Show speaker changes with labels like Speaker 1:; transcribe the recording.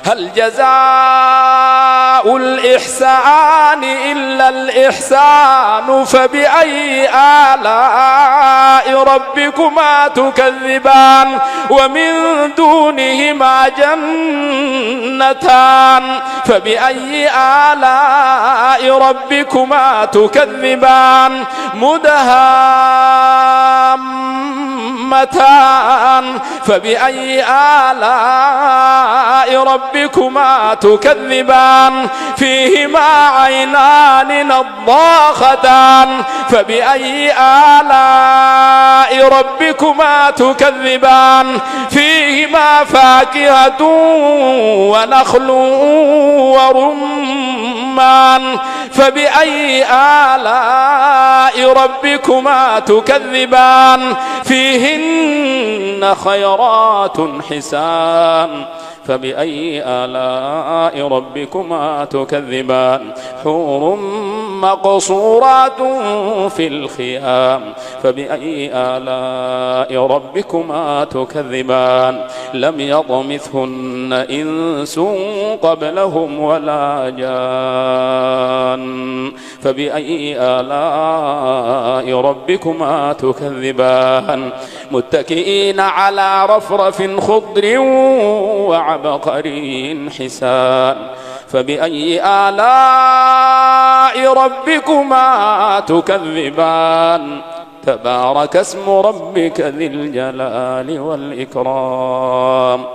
Speaker 1: هل جزاء الإحسان إلا الإحسان فبأي آلاء ربكما تكذبان ومن دونهما جنتان فبأي آلاء ربكما تكذبان مدهامتان فبأي آلاء ربكما تكذبان فيهما عينان نضاختان فبأي آلاء ربكما تكذبان فيهما فاكهة ونخل ورمان فبأي آلاء ربكما تكذبان فيهن خيرات حسان فبأي آلاء ربكما تكذبان حور مقصورات في الخيام فبأي آلاء ربكما تكذبان لم يطمثهن إنس قبلهم ولا جان فبأي آلاء ربكما تكذبان متكئين على رفرف خضر وعبقري حسان فبأي آلاء ربكما تكذبان تبارك اسم ربك ذي الجلال والإكرام.